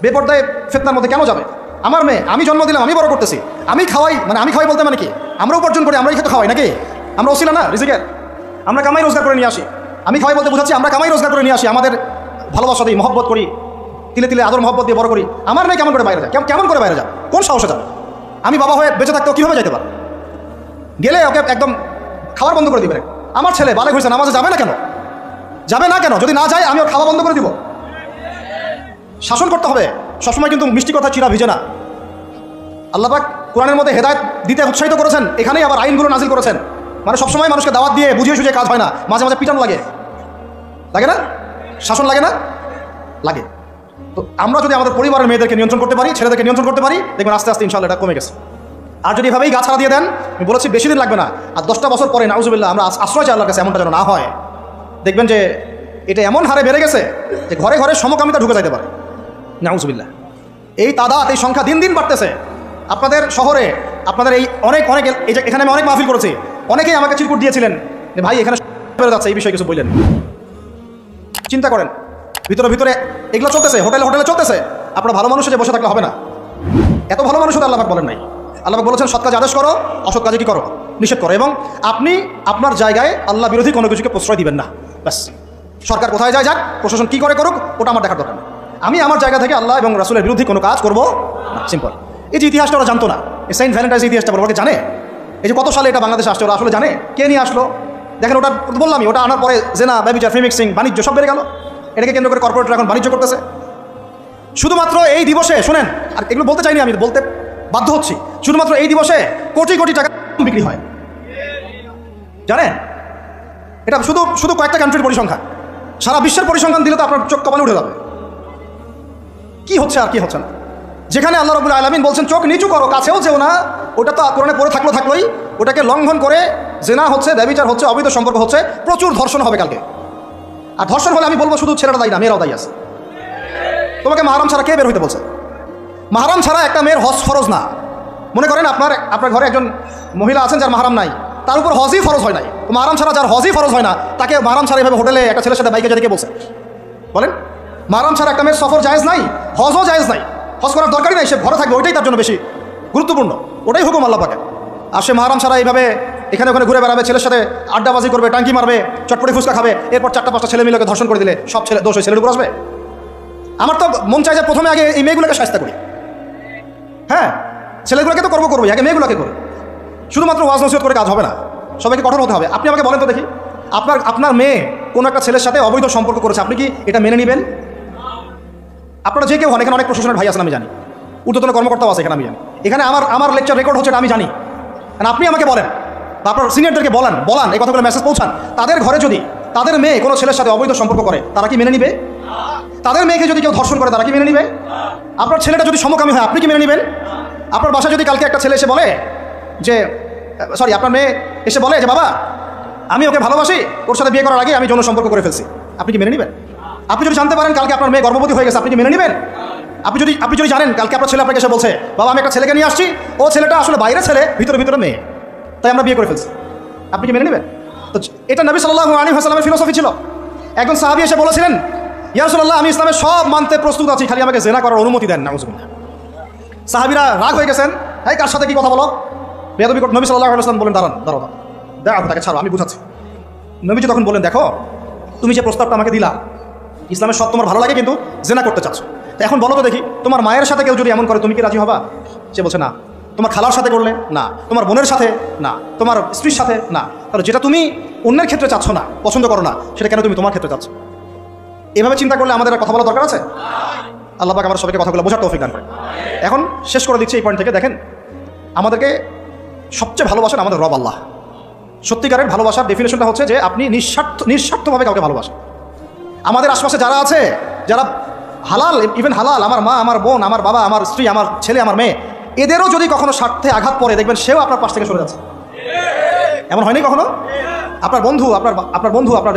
বেপর্দায় ফিতনার মধ্যে কেন যাবে? আমার মেয়ে, আমি জন্ম দিলাম, আমি বড় করতেছি, আমি খাওয়াই, মানে আমি খাওয়াই বলতে মানে কি, আমরা উপার্জন করি, আমরাই খেতে খাওয়াই নাকি? আমরা ওসিলা না রিজিকের, আমরা কামাই রোজগার করে নিয়ে আসি। আমি খাওয়াই বলতে বুঝাচ্ছি আমরা কামাই রোজগার করে নিয়ে আসি, আমাদের ভালোবাসা দিই, মহব্বত করি, তিলে তিলে আদর মহব্বত দিয়ে বড় করি। আমার মেয়ে কেমন করে বাইরে যায়? কেমন করে বাইরে যাবে? কোন সাহসে যাবে? আমি বাবা হয়ে বেঁচে থাকতেও কীভাবে যেতে পারে? গেলে ওকে একদম খাবার বন্ধ করে দিবে। আমার ছেলে বালেগ হয়েছে, নামাজে যাবে না কেন? যদি না যায় আমি ওর খাওয়া বন্ধ করে দিব। শাসন করতে হবে সবসময়, কিন্তু মিষ্টি কথা চিরা ভিজে না। আল্লাহ পাক কোরআনের মধ্যে হেদায়েত দিতে উৎসাহিত করেছেন, এখানেই আবার আইনগুলো নাজিল করেছেন। মানে সবসময় মানুষকে দাওয়াত দিয়ে বুঝিয়ে সুঝিয়ে কাজ হয় না, মাঝে মাঝে পিটানো লাগে না? শাসন লাগে না? লাগে। তো আমরা যদি আমাদের পরিবারের মেয়েদেরকে নিয়ন্ত্রণ করতে পারি, ছেলেদেরকে নিয়ন্ত্রণ করতে পারি, দেখবেন আস্তে আস্তে ইনশাআল্লাহ এটা কমে গেছে। আর যদি এভাবেই গা ছাড়া দিয়ে দেন, আমি বলেছি বেশি দিন লাগবে না, আর 10টা বছর পরে নাউজুবিল্লাহ আমরা আশ্রয় চাই আল্লাহর কাছে, এমনটা যেন না হয়। দেখবেন যে এটা এমন হারে বেড়ে গেছে যে ঘরে ঘরে সমকামিতা ঢুকে যাইতে পারে, নাউজুবিল্লাহ। এই তাদাত, এই সংখ্যা দিন দিন বাড়তেছে। আপনাদের শহরে, আপনাদের এই অনেক এই যে এখানে আমি অনেক মাহফিল করেছি, অনেকেই আমাকে চিরকুট দিয়েছিলেন যে ভাই এখানে বেড়ে যাচ্ছে, এই বিষয়ে কিছু বললেন। চিন্তা করেন, ভিতরে ভিতরে এগুলো চলতেছে, হোটেলে হোটেলে চলতেছে। আপনারা ভালো মানুষ যে বসে থাকলে হবে না, এত ভালো মানুষ তো আল্লাহ পাক বলেন নাই। আল্লাহ পাক বলেছেন সৎ কাজ আদেশ করো, অসৎ কাজে কি করো, নিষেধ করো। এবং আপনি আপনার জায়গায় আল্লাহ বিরোধী কোনো কিছুকে প্রশ্রয় দিবেন না। ব্যাস, সরকার কোথায় যায় যাক, প্রশাসন কি করে করুক, ওটা আমার দেখার দরকার নেই। আমি আমার জায়গা থেকে আল্লাহ এবং রাসূলের বিরোধী কোনো কাজ করবো না, সিম্পল। এই যে ইতিহাসটা ওরা জানতো না, এই সেন্ট ভ্যালেন্টাইন্স ইতিহাসটা ওরা জানে, এই যে কত সালে এটা বাংলাদেশে আসছে ওরা আসলে জানে, কে নিয়ে আসলো। দেখেন ওটা বললামই, ওটা আনার পরে জেনা, ব্যভিচার, ফ্রি মিক্সিং, বাণিজ্য সব বেড়ে গেল। এটাকে কেন্দ্র করে কর্পোরেটরা এখন বাণিজ্য করতেছে। শুধুমাত্র এই দিবসে শুনেন, আর এগুলো বলতে চাইনি, আমি বলতে বাধ্য হচ্ছি, শুধুমাত্র এই দিবসে কোটি কোটি টাকা বিক্রি হয়, জানেন? এটা শুধু শুধু কয়েকটা কান্ট্রির পরিসংখ্যান, সারা বিশ্বের পরিসংখ্যান দিলে তো আপনার চোখ কপালে উঠে যাবে। কি হচ্ছে আর কি হচ্ছে না। যেখানে আল্লাহ রাব্বুল আলামিন বলছেন চোখ নিচু করো, কাছেও যেও না, ওটা তো কোরআনে পড়ে থাকলোই, ওটাকে লঙ্ঘন করে জেনা হচ্ছে, ব্যভিচার হচ্ছে, অবৈধ সম্পর্ক হচ্ছে, প্রচুর ধর্ষণ হবে কালকে। আর ধর্ষণ হলে আমি বলবো শুধু ছেলেরা দায়ী না, মেয়েরাও দায়ী আছে। তোমাকে মাহরাম ছাড়া কে বের হইতে বলছে? মাহরাম ছাড়া একটা মেয়ের হজ ফরজ না। মনে করেন আপনার ঘরে একজন মহিলা আছেন যার মাহরাম নাই, তার উপর হজই ফরজ হয় নাই। মাহরাম ছাড়া যার হজই ফরজ হয় না, তাকে মাহরাম ছাড়া এভাবে হোটেলে একটা ছেলের সাথে বাইকে যেতে কে বলছে? বলেন, মাহরাম ছাড়া একটা মেয়ের সফর জায়েজ নাই, হজও জায়েজ নাই, হজ করার দরকারই নাই, সে ঘরে থাকবে, ওইটাই তার জন্য বেশি গুরুত্বপূর্ণ, ওটাই হুকুম আল্লাহ পাকের। আর সে মাহরাম ছাড়া এইভাবে এখানে ওখানে ঘুরে বেড়াবে, ছেলের সাথে আড্ডাবাজি করবে, টাঙ্কি মারবে, চটপটি ফুচকা খাবে, এরপর 4টা-5টা ছেলে মিলে ধর্ষণ করে দিলে সব ছেলে দোষ ওই ছেলের উপর আসবে? আমার তো মন চাই যে প্রথমে আগে এই মেয়েগুলোকে শাস্তি করি। হ্যাঁ, ছেলেগুলোকে তো করবো, আগে মেয়েগুলোকে করি। শুধুমাত্র ওয়াজ নসিহত করে কাজ হবে না, সবাইকে কঠোর হতে হবে। আপনি আমাকে বলেন তো দেখি, আপনার মেয়ে কোনো একটা ছেলের সাথে অবৈধ সম্পর্ক করেছে, আপনি কি এটা মেনে নেবেন? আপনারা যে কেউ হন, এখানে অনেক প্রশাসনের ভাই আছেন আমি জানি, ঊর্ধ্বতন কর্মকর্তাও আছে এখানে আমি জানি, এখানে আমার লেকচার রেকর্ড হচ্ছে এটা আমি জানি। আপনি আমাকে বলেন বা আপনার সিনিয়রদেরকে বলান এই কথাগুলো মেসেজ পৌঁছান, তাদের ঘরে যদি তাদের মেয়ে কোনো ছেলের সাথে অবৈধ সম্পর্ক করে, তারা কি মেনে নিবে? তাদের মেয়েকে যদি কেউ ধর্ষণ করে, তারা কি মেনে নিবে? আপনার ছেলেটা যদি সমকামী হয়, আপনি কি মেনে নেবেন? আপনার বাসায় যদি কালকে একটা ছেলে এসে বলে যে আপনার মেয়ে এসে বলে যে বাবা আমি ওকে ভালোবাসি, ওর সাথে বিয়ে করার আগে আমি যৌন সম্পর্ক করে ফেলছি, আপনি কি মেনে নেবেন? আপনি যদি জানতে পারেন কালকে আপনার মেয়ে গর্ভবতী হয়ে গেছে, আপনি কি মেনে নেবেন? আপনি যদি জানেন কালকে আপনার ছেলে আপনাকে এসে বলছে বাবা আমি একটা ছেলেকে নিয়ে আসছি, ও ছেলেটা আসলে বাইরে ছেলে, ভিতরে মেয়ে, তাই আমরা বিয়ে করে ফেলছি, আপনি কি মেনে নেবেন? তো এটা নবী সাল্লাল্লাহু আলাইহি ওয়াসাল্লামের ফিলোসফি ছিল। একজন সাহাবী এসে বলেছিলেন ইয়া রাসূলুল্লাহ আমি ইসলামের সব মানতে প্রস্তুত আছি, খালি আমাকে জেনা করার অনুমতি দেন। নাউজুবিল্লাহ। সাহাবীরা রাগ হয়ে গেছেন, এই কার সাথে কি কথা বলো? বেয়াদবি। নবী সাল্লাল্লাহু আলাইহি ওয়াসাল্লাম বলেন দাঁড়াও দেখো তাকে ছাড়ো, আমি বুঝাচ্ছি। নবীজি তখন বলেন দেখো তুমি যে প্রস্তাবটা আমাকে দিলা, ইসলামের সব তোমার ভালো লাগে কিন্তু জেনা করতে চাচ্ছ, তো এখন বলো তো দেখি তোমার মায়ের সাথে কেউ যদি এমন করে তুমি কি রাজি হবা? সে বলছে না। তোমার খালার সাথে করলে না, তোমার বোনের সাথে না, তোমার স্ত্রীর সাথে না। তাহলে যেটা তুমি অন্যের ক্ষেত্রে চাচ্ছ না, পছন্দ করো না, সেটা কেন তুমি তোমার ক্ষেত্রে চাচ্ছ? এভাবে চিন্তা করলে আমাদের কথা বলা দরকার আছে। আল্লাহ পাক আমার সবাইকে কথাগুলো বোঝার তৌফিক দান করে। এখন শেষ করে দিচ্ছি এই পয়েন্ট থেকে। দেখেন, আমাদেরকে সবচেয়ে ভালোবাসেন আমাদের রব আল্লাহ। সত্যিকারের ভালোবাসার ডেফিনেশনটা হচ্ছে যে আপনি নিঃস্বার্থভাবে কাউকে ভালোবাসেন। আমাদের আশপাশে যারা আছে, যারা হালাল, ইভেন হালাল, আমার মা, আমার বোন, আমার বাবা, আমার স্ত্রী, আমার ছেলে, আমার মেয়ে, এদেরও যদি কখনো স্বার্থে আঘাত পড়ে, দেখবেন সেও আপনার পাশ থেকে সরে যাচ্ছে। এমন হয়নি কখনো? আপনার বন্ধু, আপনার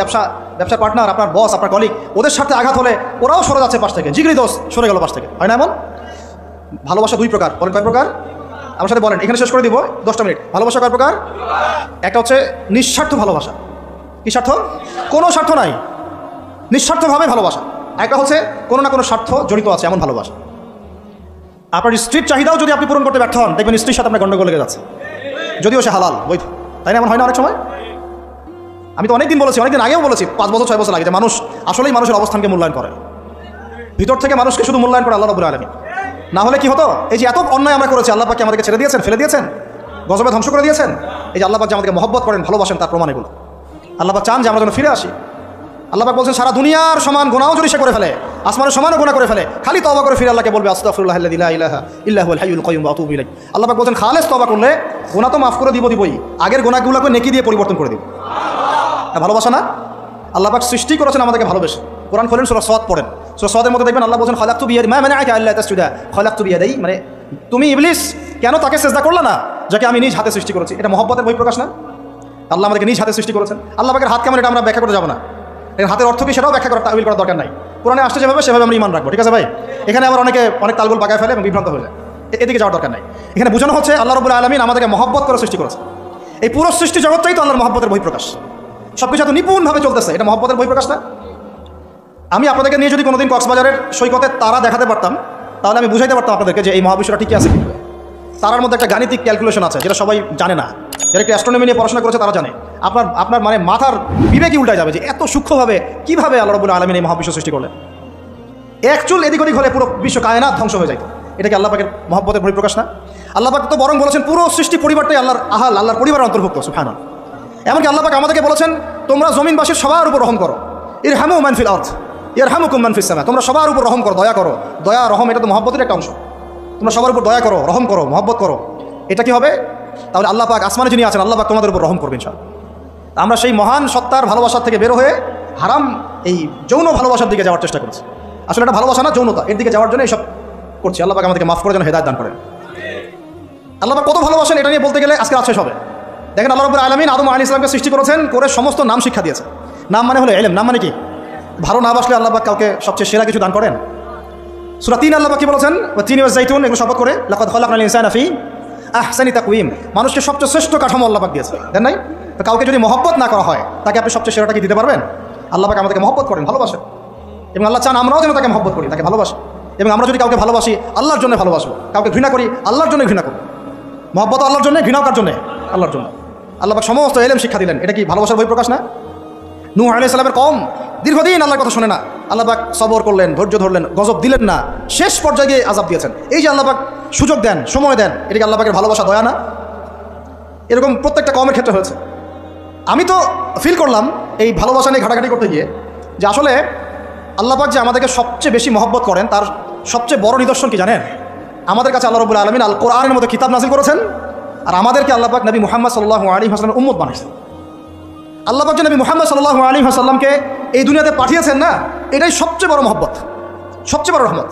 ব্যবসার পার্টনার, আপনার বস, আপনার কলিগ, ওদের সাথে আঘাত হলে ওরাও সরে যাচ্ছে পাশ থেকে, জিগরি দোষ সরে গেল পাশ থেকে, হয় না এমন? ভালোবাসা দুই প্রকার। বলেন কয় প্রকার? আমার সাথে বলেন, এখানে শেষ করে দিব 10টা মিনিট। ভালোবাসা কয় প্রকার? একটা হচ্ছে নিঃস্বার্থ ভালোবাসা। কি স্বার্থ? কোনো স্বার্থ নাই, নিঃস্বার্থভাবে ভালোবাসা। একটা হচ্ছে কোনো না কোনো স্বার্থ জড়িত আছে এমন ভালোবাসা। আপনার স্ত্রীর চাহিদাও যদি আপনি পূরণ করতে ব্যর্থ হন, দেখবেন স্ত্রীর সাথে আপনার গন্ডগোল লেগে যাচ্ছে, যদিও সে হালাল বৈধ, তাই না? এমন হয় না অনেক সময়? আমি তো অনেকদিন বলেছি, অনেকদিন আগেও বলেছি, 5 বছর 6 বছর আগে, যে মানুষ আসলেই মানুষের অবস্থানকে মূল্যায়ন করে, ভিতর থেকে মানুষকে শুধু মূল্যায়ন করে আল্লাহ রাব্বুল আলামিন। না হলে কি হতো? এই যে এত অন্যায় আমরা করেছি, আল্লাহ পাক কি আমাদেরকে ছেড়ে দিয়েছেন, ফেলে দিয়েছেন, গজবে ধ্বংস করে দিয়েছেন? এই যে আল্লাহ পাক যে আমাদেরকে মহব্বত করেন, ভালোবাসেন, তার প্রমাণ এগুলো। আল্লাহ পাক চান যে আমরা যেন ফিরে আসি। আল্লাহ পাক বলছেন সারা দুনিয়ার সমান গুনাহও যদি সে করে ফেলে, আসমানের সমানও গুনাহ করে ফেলে, খালি তওবা করে ফিরে আল্লাহকে বলবে আস্তাগফিরুল্লাহাল্লাযী লা ইলাহা ইল্লা হুয়াল হাইয়ুল কাইয়্যুম ওয়া আতুবু ইলাইহি। আল্লাহ পাক বলছেন খালেস তওবা করলে গুনাহ তো মাফ করে দিবই, আগের গুনাহগুলোকে নেকি দিয়ে পরিবর্তন করে দিব। ভালোবাসা না? আল্লাহ পাক সৃষ্টি করেছেন আমাদেরকে ভালোবেসে। কোরআন খোলেন, সূরা সাদ পড়েন, সূরা সাদের মধ্যে দেখবেন আল্লাহ বলছেন খালাকতু বিয়াদি মা মানাআকা আল্লা তাসজুদা, খালাকতু বিয়াদি, মানে তুমি ইবলিস কেন তাকে সিজদা করলে না? যাকে আমি নিজ হাতে সৃষ্টি করেছি। এটা মহব্বতের বহিঃপ্রকাশ না? আল্লাহ আমাদেরকে নিজ হাতে সৃষ্টি করেছেন। আল্লাহ পাকের হাত কেমন এটা আমরা ব্যাখ্যা করে যাব না। এর হাতের অর্থ কি সেটাও ব্যাখ্যা করার তাবিল করার দরকার নাই। কোরআনে আসছে যেভাবে সেভাবে আমরা ঈমান রাখবো, ঠিক আছে ভাই? এখানে আবার অনেক তালগোল পাকায় ফেলে এবং বিভ্রান্ত হয়ে যায়, এদিকে যাওয়ার দরকার নাই। এখানে বোঝানো হচ্ছে আল্লাহ রাব্বুল আলামিন আমাদেরকে মহব্বত করে সৃষ্টি করেছে। এই পুরো সৃষ্টি জগৎটাই তো আল্লাহর মহব্বতের বহিঃপ্রকাশ। সব কিছু এত নিপুণভাবে চলতেছে, এটা মহব্বতের বহিঃপ্রকাশ না? আমি আপনাদেরকে নিয়ে যদি কোনোদিন কক্সবাজারের সৈকতে তারা দেখাতে পারতাম, তাহলে আমি বুঝাইতে পারতাম আপনাদেরকে যে এই মহাবিশ্বটা ঠিকই আছে। কিন্তু তারার মধ্যে একটা গাণিতিক ক্যালকুলেশন আছে যেটা সবাই জানে না। যারা একটু অ্যাস্ট্রোনমি নিয়ে পড়াশোনা করেছে তারা জানে। আপনার মানে মাথার বিবেকই উল্টায় যাবে যে এত সূক্ষ্মভাবে কীভাবে আল্লাহ রাব্বুল আলামিন এই মহাবিশ্ব সৃষ্টি করলেন। এক চুল এদিক ওদিক হলে পুরো বিশ্ব কায়নাত ধ্বংস হয়ে যেত। এটা কি আল্লাহ পাকের মহব্বতের বহিঃপ্রকাশ না? আল্লাহ পাক তো বরং বলেছেন পুরো সৃষ্টি পরিবারটাই আল্লাহর পরিবারের অন্তর্ভুক্ত, সুবহানাল্লাহ। এমনকি আল্লাহ পাক আমাদেরকে বলেছেন তোমরা জমিনবাসীর সবার উপর রহম করো, ইরহামু মান ফিল আরদ ইয়ারহামুকুম মান ফিস সামা। তোমরা সবার উপর রহম করো, দয়া করো। দয়া রহম এটা তো মহব্বতের একটা অংশ। তোমরা সবার উপর দয়া করো, রহম করো, মহব্বত করো। এটা কি হবে? তাহলে আল্লাহ পাক আসমানে যিনি আছেন আল্লাহ পাক তোমাদের উপর রহম করবেন ইনশাআল্লাহ। আমরা সেই মহান সত্তার ভালোবাসার থেকে বের হয়ে হারাম এই যৌন ভালোবাসার দিকে যাওয়ার চেষ্টা করছি। আসলে এটা ভালোবাসা না, যৌনতা। এর দিকে যাওয়ার জন্য এইসব করছি। আল্লাহ পাক আমাদেরকে মাফ করে যেন হেদায়েত দান করেন। আল্লাহ পাক কত ভালোবাসেন এটা নিয়ে বলতে গেলে আজকে রাত শেষ হবে। দেখেন আল্লাহ রাব্বুল আলামিন আদম আলাইহিস সালামকে সৃষ্টি করেছেন, করে সমস্ত নাম শিক্ষা দিয়েছে। নাম মানে হলো ইলম। নাম মানে কি? ভালো না বাসলে আল্লাহ পাক কাউকে সবচেয়ে সেরা কিছু দান করেন। সূরা ৩ আল্লাহ পাক কি বলেছেন? ওয়া তিন ওয়া যাইতুন, এগুলো শপথ করে লাকাদ খালাকনাল ইনসানা ফি আহসানি তাকওয়িম। মানুষকে সবচেয়ে শ্রেষ্ঠ কাঠামো আল্লাহ পাক দিয়েছে, দেন নাই? তো কাউকে যদি মহব্বত না করা হয় তাকে আপনি সবচেয়ে সেরাটা কি দিতে পারবেন? আল্লাহ পাক আমাদেরকে মহব্বত করেন, ভালোবাসেন, এবং আল্লাহ চান আমরাও যেন তাকে মহব্বত করি, তাকে ভালোবাসি। এবং আমরা যদি কাউকে ভালোবাসি আল্লাহর জন্য ভালোবাসবো, কাউকে ঘৃণা করি আল্লাহর জন্য ঘৃণা করবো। মহব্বত আল্লাহর জন্য, ঘৃণাও কার জন্য? আল্লাহর জন্য। আল্লাহ পাক সমস্ত ইলম শিক্ষা দিলেন। এটা কি ভালোবাসার বহিঃপ্রকাশ না? নূহ আলাইহিস সালামের কওম দীর্ঘদিন আল্লাহর কথা শোনে না, আল্লাহ পাক সবর করলেন, ধৈর্য ধরলেন, গজব দিলেন না, শেষ পর্যায়ে গিয়ে আযাব দিয়েছেন। এই যে আল্লাহ পাক সুযোগ দেন, সময় দেন, এটা কি আল্লাহ পাকের ভালোবাসা, দয়া না? এরকম প্রত্যেকটা কওমের ক্ষেত্রে হয়েছে। আমি তো ফিল করলাম এই ভালোবাসা নিয়ে ঘাটাঘাটি করতে গিয়ে যে আসলে আল্লাহ পাক যে আমাদেরকে সবচেয়ে বেশি মহব্বত করেন তার সবচেয়ে বড় নিদর্শন কি জানেন? আমাদের কাছে আল্লাহ রাব্বুল আলামিন আল কোরআনের মতো কিতাব নাযিল করেছেন, আর আমাদেরকে আল্লাহ পাক নবী মুহাম্মদ সাল্লাল্লাহু আলাইহি ওয়াসাল্লামের উম্মত বানাইছেন। আল্লাহ পাক যে নবী মুহাম্মদ সাল্লাল্লাহু আলাইহি ওয়াসাল্লামকে এই দুনিয়াতে পাঠিয়েছেন না, এটাই সবচেয়ে বড় মহব্বত, সবচেয়ে বড় রহমত।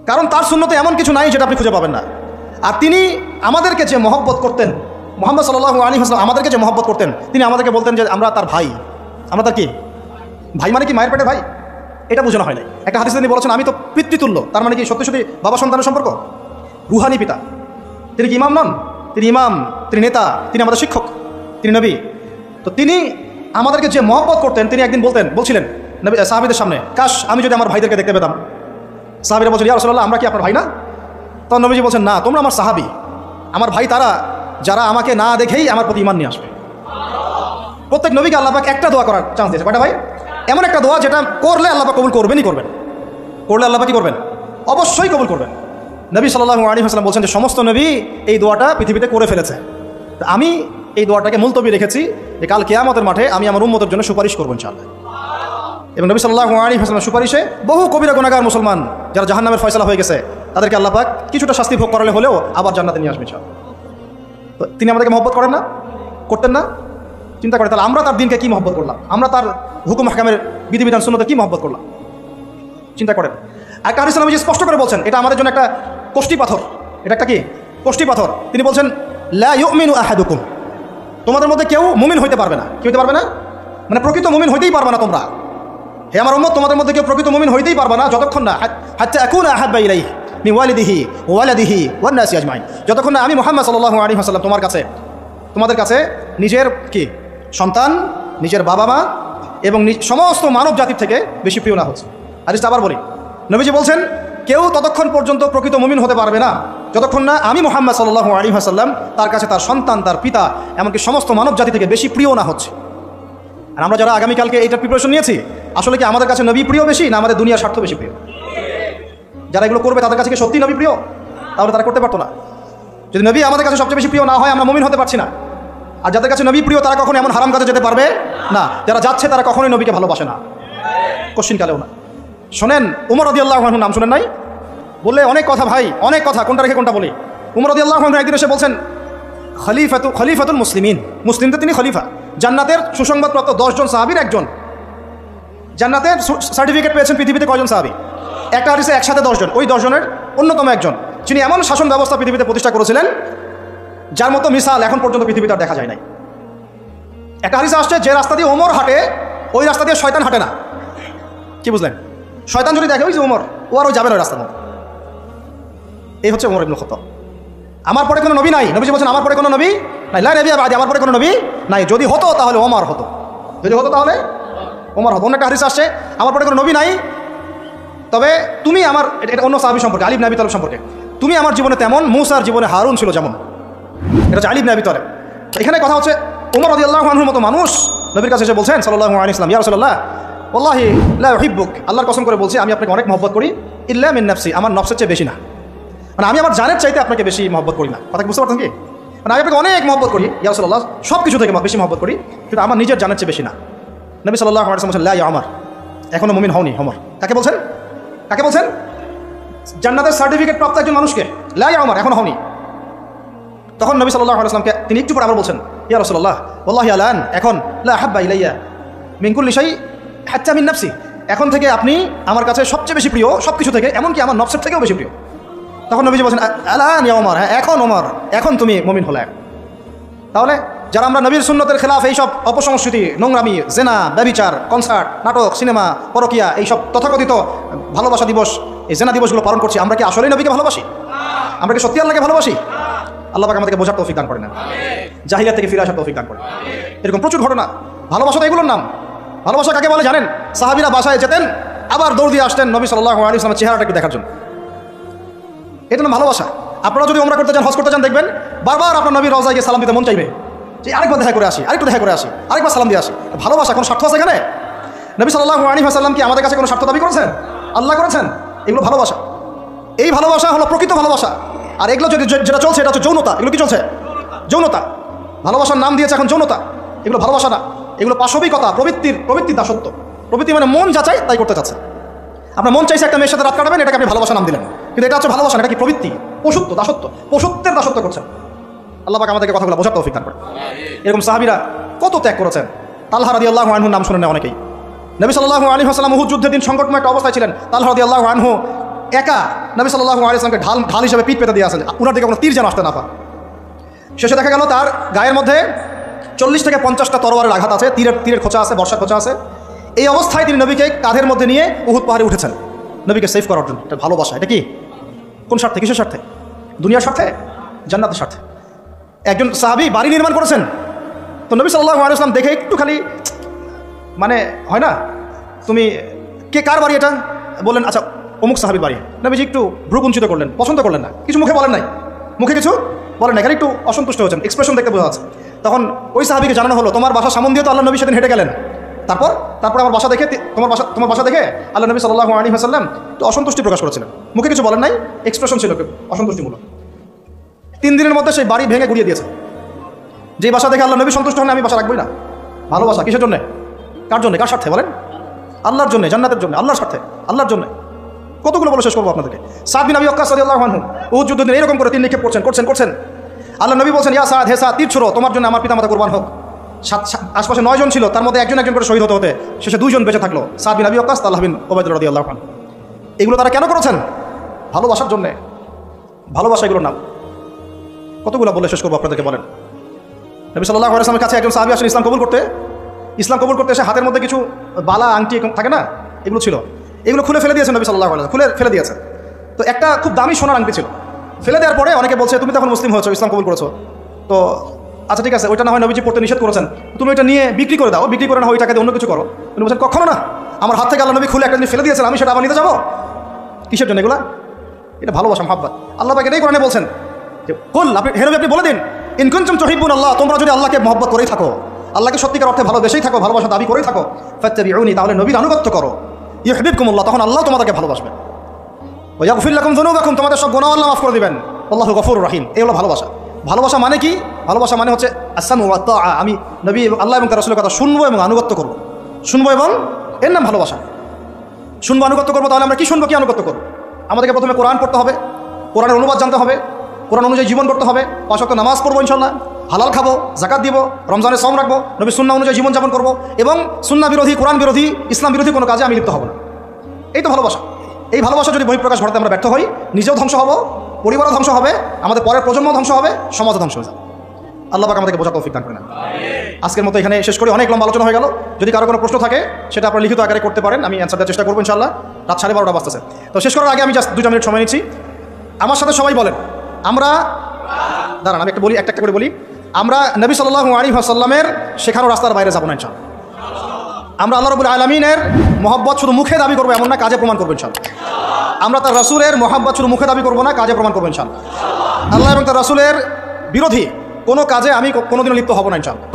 কারণ তার সুন্নতে এমন কিছু নাই যেটা আপনি খুঁজে পাবেন না। আর তিনি আমাদেরকে যে মহব্বত করতেন, মুহাম্মদ সাল্লাল্লাহু আলাইহি ওয়াসাল্লাম আমাদেরকে যে মহব্বত করতেন, তিনি আমাদেরকে বলতেন যে আমরা তার ভাই। আমরা তার কি ভাই? মানে কি মায়ের পেটে ভাই? এটা বোঝানো হয় নাই। একটা হাদিসে তিনি বলেছেন আমি তো পিতৃতুল্য। তার মানে কি সত্যি সত্যি বাবা সন্তানের সম্পর্ক? রুহানি পিতা। তিনি কি ইমাম নন? তিনি ইমাম, তিনি নেতা, তিনি আমাদের শিক্ষক, তিনি নবী। তো তিনি আমাদেরকে যে মহব্বত করতেন, তিনি একদিন বলছিলেন নবী সাহাবীদের সামনে, কাশ আমি যদি আমার ভাইদেরকে দেখতে পেতাম। সাহাবীরা বলছেন ইয়া রাসূলুল্লাহ আমরা কি আপনার ভাই না? তখন নবীজি বলছেন না, তোমরা আমার সাহাবী, আমার ভাই তারা যারা আমাকে না দেখেই আমার প্রতি ঈমান নিয়ে আসবে। প্রত্যেক নবীকে আল্লাহ পাক একটা দোয়া করার চান্স দিয়েছে। কয়টা ভাই? এমন একটা দোয়া যেটা করলে আল্লাহ পাক কবুল করবেনই করবেন। করলে আল্লাহ পাক কি করবেন? অবশ্যই কবুল করবেন। নবী সাল্লাল্লাহু আলাইহি ওয়াসাল্লাম বলছেন যে সমস্ত নবী এই দোয়াটা পৃথিবীতে করে ফেলেছে। আমি এই দোয়াটাকে মুলতবি রেখেছি যে কাল কিয়ামতের মাঠে আমি আমার উম্মতের জন্য সুপারিশ করব ইনশাআল্লাহ। এবং নবী সাল্লাল্লাহু আলাইহি ওয়াসাল্লামের সুপারিশে বহু কবিরা গুনাহগার মুসলমান যারা জাহান্নামের ফয়সালা হয়ে গেছে তাদেরকে আল্লাহ পাক কিছুটা শাস্তি ভোগ করালে হলেও আবার জান্নাতে নিয়ে আসবে ইনশাআল্লাহ। তো তিনি আমাদেরকে মহব্বত করেন না? করতেন না? চিন্তা করে তাহলে আমরা তার দিনকে কি মহব্বত করলাম, আমরা তার হুকুম হাকামের বিধিবিধান সুন্নতে কি মহব্বত করলাম, চিন্তা করেন। একটা হাদিসে নবীজি স্পষ্ট করে বলছেন এটা আমাদের জন্য একটা কষ্টি পাথর। এটা একটা কি কষ্টি পাথর? তিনি বলছেন লা ইউমিনু আহাদুকুম, তোমাদের মধ্যে কেউ মুমিন হইতে পারবে না। কি হইতে পারবে না? মানে প্রকৃত মুমিন হইতেই পারবে না তোমরা। হে আমার উম্মত, তোমাদের মধ্যে কেউ প্রকৃত মুমিন হইতেই পারবে না যতক্ষণ না হাত্তা আকুনা আহাব্বা ইলাইহি মিন ওয়ালিদিহি ওয়া ওয়ালাদিহি ওয়ান নাসি আজমাইন, যতক্ষণ না আমি মুহাম্মদ সাল্লাল্লাহু আলাইহি ওয়াসাল্লাম তোমাদের কাছে নিজের কি সন্তান, নিজের বাবা মা এবং সমস্ত মানব জাতির থেকে বেশি প্রিয় না হচ্ছে। হাদিসটা আবার বলি, নবীজি বলছেন কেউ ততক্ষণ পর্যন্ত প্রকৃত মুমিন হতে পারবে না যতক্ষণ না আমি মুহাম্মদ সাল্লাল্লাহু আলাইহি ওয়াসাল্লাম তার কাছে তার সন্তান, তার পিতা, এমনকি সমস্ত মানব জাতি থেকে বেশি প্রিয় না হচ্ছে। আর আমরা যারা আগামীকালকে এইটার প্রিপারেশন নিয়েছি, আসলে কি আমাদের কাছে নবী প্রিয় বেশি না আমাদের দুনিয়ার স্বার্থ বেশি প্রিয়? যারা এগুলো করবে তাদের কাছে কি সত্যি নবী প্রিয়? তাহলে তারা করতে পারতো না। যদি নবী আমাদের কাছে সবচেয়ে বেশি প্রিয় না হয় আমরা মুমিন হতে পারছি না। আর যাদের কাছে নবী প্রিয় তারা কখনো এমন হারাম কাজে যেতে পারবে না। যারা যাচ্ছে তারা কখনোই নবীকে ভালোবাসে না, কোশ্চিনকালেও না। শোনেন, উমর রাদিয়াল্লাহু আনহুর নাম শুনেন নাই? বললে অনেক কথা ভাই, অনেক কথা, কোনটা রেখে কোনটা বলি। উমর রাদিয়াল্লাহু আনহু একদিন এসে বলছেন খলিফাতুল মুসলিমিন, মুসলিমদের তিনি খলিফা। জান্নাতের সুসংবাদপ্রাপ্ত 10 জন সাহাবীর একজন। জান্নাতের সার্টিফিকেট পেয়েছেন পৃথিবীতে কয়জন সাহাবী? একটা হাদিসে একসাথে 10 জন, ওই 10 জনের অন্যতম একজন। যিনি এমন শাসন ব্যবস্থা পৃথিবীতে প্রতিষ্ঠা করেছিলেন যার মতো মিসাল এখন পর্যন্ত পৃথিবীতে আর দেখা যায় নাই। একটা হাদিসে আসছে, যে রাস্তা দিয়ে ওমর হাঁটে ওই রাস্তা দিয়ে শয়তান হাঁটে না। কি বুঝলেন? শয়তান যদি দেখে ওই যে ওমর, ও আর ওই যাবে না ওই রাস্তার মধ্যে। এই হচ্ছে ওমর ইবনে খাত্তাব। আমার পরে কোনো নবী নাই, নবীজি বলছেন আমার পরে কোনো নবী নাই, লা নবী বাদি, আমার পরে কোনো নবী নাই। যদি হতো তাহলে ওমর হতো, যদি হতো তাহলে ওমর হতো। অন্য একটা হাদিস আসছে, আমার পরে কোনো নবী নাই, তবে তুমি আমার, এটা অন্য সাহাবী সম্পর্কে, আলী ইবনে আবি তালেব সম্পর্কে, তুমি আমার জীবনে তেমন মুসার জীবনে হারুন ছিল যেমন। এটা হচ্ছে আলী ইবনে আবি তালেব। এখানে কথা হচ্ছে ওমর রাদিয়াল্লাহু আনহুর মতো মানুষ নবীর কাছে এসে বলছেন সাল্লাল্লাহু আলাইহি ওয়াসাল্লাম, ইয়া রাসূলুল্লাহ ওয়াল্লাহি লা উহিব্বুক, আল্লাহর কসম করে বলছি আমি আপনাকে অনেক মহব্বত করি, ইল্লা মিন নাফসি, আমার নফসের চেয়ে বেশি না। মানে আমি আমার জানের চাইতে আপনাকে বেশি মহব্বত করি না। কথা কি বুঝতে পারছেন কি? মানে আমি আপনাকে অনেক মহব্বত করি ইয়া রাসূলুল্লাহ, সব কিছু থেকে বেশি মহব্বত করি, কিন্তু আমার নিজের জানের চেয়ে বেশি না। নবী সাল্লাল্লাহু আলাইহি ওয়াসাল্লাম বলছেন, লা ইয়া ওমর, এখনো মুমিন হওনি ওমর। কাকে বলছেন? কাকে বলছেন? জান্নাতের সার্টিফিকেট প্রাপ্ত একজন মানুষকে, লা ইয়া ওমর, এখনো হওনি। তখন নবী সাল্লাল্লাহু আলাইহি ওয়াসাল্লামকে তিনি একটু পরে আবার বলছেন, ইয়া রাসূলুল্লাহ ওয়াল্লাহি আলান, এখন লা হাব্বা ইলাইয়া মিন কুল্লি শাই হাত্তা মিন নাফসি, এখন থেকে আপনি আমার কাছে সবচেয়ে বেশি প্রিয় সব কিছু থেকে, এমনকি আমার নফসের থেকেও বেশি প্রিয়। তখন নবীজি বলছেন, আলান ইয়া ওমর, হ্যাঁ এখন ওমর, এখন তুমি মুমিন হলে। তাহলে যারা আমরা নবীর সুন্নতের খেলাফ এইসব অপসংস্কৃতি, নোংরামি, জেনা, ব্যভিচার, কনসার্ট, নাটক, সিনেমা, পরকিয়া, এইসব তথাকথিত ভালোবাসা দিবস, এই জেনা দিবসগুলো পালন করছি, আমরা কি আসলেই নবীকে ভালোবাসি? আমরা কি সত্যি আল্লাহকে ভালোবাসি? আল্লাহ পাক আমাদেরকে বোঝার তৌফিক দান করেন, জাহিলিয়াত থেকে ফিরে আসার তৌফিক দান করেন। এরকম প্রচুর ঘটনা। ভালোবাসা তো এগুলোর নাম। ভালোবাসা কাকে বলে জানেন? সাহাবীরা বাসায় যেতেন, আবার দৌড় দিয়ে আসতেন নবী সাল্লাল্লাহু আলাইহি ওয়াসাল্লামের চেহারাটা একটু দেখার জন্য। এটা না ভালোবাসা। আপনারা যদি উমরা করতে চান, হজ করতে চান, দেখবেন বারবার আপনার নবীর রওজায় গিয়ে সালাম দিতে মন চাইবে, যে আরেকবার দেখা করে আসি, আরেকটু দেখা করে আসি, আরেকবার সালাম দিয়ে আসি। ভালোবাসা কোনো স্বার্থ আছে এখানে? নবী সাল্লাল্লাহু আলাইহি ওয়াসাল্লাম কি আমাদের কাছে কোনো স্বার্থ দাবি করেছেন? আল্লাহ করেছেন। এগুলো ভালোবাসা। এই ভালোবাসা হলো প্রকৃত ভালোবাসা। আর এগুলো যদি যেটা চলছে এটা হচ্ছে যৌনতা। এগুলো কি চলছে? যৌনতা। ভালোবাসার নাম দিয়েছে এখন যৌনতা। এগুলো ভালোবাসা না, এগুলো পাশবিকতা, প্রবৃত্তির দাসত্ব। প্রবৃত্তি মানে মন যা চাই তাই করতে চাচ্ছে। আপনার মন চাইছে একটা মেয়ের সাথে রাত কাটাবেন, এটাকে আপনি ভালোবাসা নাম দিলেন, কিন্তু এটা হচ্ছে ভালোবাসা না, এটা কি প্রবৃত্তি, পশুত্ব, দাসত্ব, পশুত্বের দাসত্ব করছেন। আল্লাহ পাক আমাদেরকে কথাগুলো বোঝার তৌফিক দান করেন। এরকম সাহাবীরা কত ত্যাগ করেছেন। তালহা রাদিয়াল্লাহু আনহুর নাম শুনেন না অনেকেই। নবী সাল্লাল্লাহু আলাইহি ওয়াসাল্লাম উহুদ যুদ্ধের দিন সংকটময় একটা অবস্থায় ছিলেন। তালহা রাদিয়াল্লাহু আনহু একা নবী সাল্লাল্লাহু আলাইহি ওয়াসাল্লামকে ঢাল হিসেবে পিঠ পেতে দিয়ে আসেন, উনার দিকে কোনো তীর যেন আসতে না পারে। শেষে দেখা গেল তার গায়ের মধ্যে 40 থেকে 50টা তরোয়ারের আঘাত আছে, তীরের খোঁচা আছে, বর্ষার খোঁচা আছে। এই অবস্থায় তিনি নবীকে কাঁধের মধ্যে নিয়ে উহুদ পাহাড়ে উঠেছেন নবীকে সেভ করার জন্য। এটা ভালোবাসা। এটা কি? কোন স্বার্থে? কিসের স্বার্থে? দুনিয়ার স্বার্থে? জান্নাতের স্বার্থে। একজন সাহাবী বাড়ি নির্মাণ করেছেন, তো নবী সাল্লাল্লাহু আলাইহি ওয়াসাল্লাম দেখে একটু খালি মানে হয় না, তুমি কে কার বাড়ি এটা? বললেন আচ্ছা অমুক সাহাবীর বাড়ি। নবীজি একটু ভ্রুকুঞ্চিত করলেন, পছন্দ করলেন না, কিছু মুখে বলেন নাই, মুখে কিছু বলেন না, এখানে একটু অসন্তুষ্ট হয়েছেন, এক্সপ্রেশন দেখতে বোঝা যাচ্ছে। তখন ওই সাহাবীকে জানানো হলো, তোমার বাসা সামন দিয়ে তো আল্লাহ নবী সেদিন হেঁটে গেলেন, তারপর আমার বাসা দেখে, তোমার বাসা দেখে আল্লাহ নবী সাল্লাল্লাহু আলাইহি ওয়াসাল্লাম তো অসন্তুষ্টি প্রকাশ করেছিলেন, মুখে কিছু বলেন নাই, এক্সপ্রেশন ছিল অসন্তুষ্টিমূলক। 3 দিনের মধ্যে সেই বাড়ি ভেঙে গুড়িয়ে দিয়েছে। যে বাসা দেখে আল্লাহ নবী সন্তুষ্ট হন, আমি বাসা রাখবই না। ভালোবাসা কিসের জন্য? কার জন্য? কার স্বার্থে বলেন? আল্লাহর জন্য, জান্নাতের জন্য, আল্লাহর স্বার্থে, আল্লাহর জন্য। কতগুলো বলে শেষ করবো আপনাদেরকে। সাদ বিন আবি ওয়াক্কাস রাদিয়াল্লাহু আনহু উহুদ যুদ্ধের দিন এরকম করে তীর নিক্ষেপ করছেন। আল্লাহ নবী বলছেন, ইয়া সাদ, হে সাদ, তীর ছোড়ো, তোমার জন্য আমার পিতামাতা কুরবান হোক। আশপাশে 9 জন ছিল, তার মধ্যে একজন করে শহীদ হতে শেষে 2 জন বেঁচে থাকলো, সাদ বিন আবি ওয়াক্কাস, তালহা বিন উবাইদুল্লাহ রাদিয়াল্লাহু আনহু। এগুলো তারা কেন করেছেন? ভালোবাসার জন্যে। ভালোবাসা এগুলোর নাম। কতগুলো বলে শেষ করবো আপনাদেরকে বলেন। নবী সাল্লাল্লাহু আলাইহি ওয়াসাল্লামের কাছে একজন সাহাবী আসেন ইসলাম কবুল করতে এসে হাতের মধ্যে কিছু বালা আংটি থাকে না, এগুলো ছিল। এগুলো খুলে ফেলে দিয়েছেন নবী সাল্লাল্লাহু আলাইহি ওয়াসাল্লাম, খুলে ফেলে দিয়েছেন। তো একটা খুব দামি সোনার আংটি ছিল, ফেলে দেওয়ার পরে অনেকে বলছে তুমি তখন মুসলিম হয়েছো, ইসলাম কবুল করেছো, তো আচ্ছা ঠিক আছে, ওইটা না হয় নবীজি পড়তে নিষেধ করেছেন, তুমি ওইটা নিয়ে বিক্রি করে দাও, বিক্রি করে না ওই টাকাতে অন্য কিছু করো। উনি বলছেন কখনো না, আমার হাত থেকে আল্লাহ নবী খুলে একটা জিনিস ফেলে দিয়েছেন, আমি সেটা আবার নিতে যাবো? কিসের জন্য এগুলা? এটা ভালোবাসা, মহব্বত। আল্লাহ পাক এটাই কোরআনে বলছেন যে কুল, আপনি বলে দিন, ইন কুনতুম তুহিব্বুন আল্লাহ, তোমরা যদি আল্লাহকে মহব্বত করেই থাকো, আল্লাহকে সত্যিকার অর্থে ভালোবেসেই থাকো, ভালোবাসা দাবি করেই থাকো, ফাত্তাবিউনি, তাহলে নবীর আনুগত্য করো, ইউহিব্বুকুমুল্লাহ, তখন আল্লাহ তোমাদেরকে ভালোবাসবেন, ওয়া ইয়াগফির লাকুম যুনুবাকুম, তোমাদের সব গুনাহ আল্লাহ মাফ করে দিবেন, আল্লাহু গফুরুর রহিম। এই হলো ভালোবাসা। ভালোবাসা মানে কি? ভালোবাসা মানে হচ্ছে আসসামু ওয়া তাআ, আমি নবী আল্লাহ এবং তার রাসূলের কথা শুনবো এবং আনুগত্য করবো, শুনবো এবং এর নাম ভালোবাসা। শুনবো, আনুগত্য করবো, তাহলে আমরা কি শুনবো, কি আনুগত্য করবো? আমাদেরকে প্রথমে কোরআন পড়তে হবে, কোরআনের অনুবাদ জানতে হবে, কোরআন অনুযায়ী জীবন করতে হবে, 5 ওয়াক্ত নামাজ পড়বো ইনশাল্লাহ, হালাল খাবো, যাকাত দিব, রমজানের সওম রাখবো, নবী সুন্নাহ অনুযায়ী জীবনযাপন করবো, এবং সুন্নাহ বিরোধী, কোরআন বিরোধী, ইসলাম বিরোধী কোনো কাজে আমি লিপ্ত হব না। এই তো ভালোবাসা। এই ভালোবাসা যদি বহিঃপ্রকাশ ঘটাতে আমরা ব্যর্থ হই, নিজেও ধ্বংস হব, পরিবারও ধ্বংস হবে, আমাদের পরের প্রজন্ম ধ্বংস হবে, সমাজও ধ্বংস হয়ে যাবে। আল্লাহ পাক আমাদেরকে বোঝার তৌফিক দান করেন। আজকের মতো এখানে শেষ করি, অনেক লম্বা আলোচনা হয়ে গেল। যদি কারো কোনো প্রশ্ন থাকে সেটা আপনারা লিখিত আকারে করতে পারেন, আমি অ্যান্সার দেওয়ার চেষ্টা করবো ইনশাআল্লাহ। রাত 12:30 বাজতেছে। তো শেষ করার আগে আমি জাস্ট 2 মিনিট সময় নিচ্ছি। আমার সাথে সবাই বলেন, আমরা দাঁড়ান, আমি একটা করে বলি। আমরা নবী সাল্লাল্লাহু আলাইহি ওয়াসাল্লামের শেখানো রাস্তার বাইরে যাবো না ইনশাআল্লাহ। আমরা আল্লাহ রাব্বুল আলামিনের মহব্বত শুধু মুখে দাবি করবো এমন না, কাজে প্রমাণ করবো ইনশাআল্লাহ। আমরা তার রাসূলের মহব্বত শুধু মুখে দাবি করবো না, কাজে প্রমাণ করবো ইনশাআল্লাহ। আল্লাহ এবং তার রাসূলের বিরোধী কোনো কাজে আমি কোনোদিনও লিপ্ত হব না ইনশাআল্লাহ।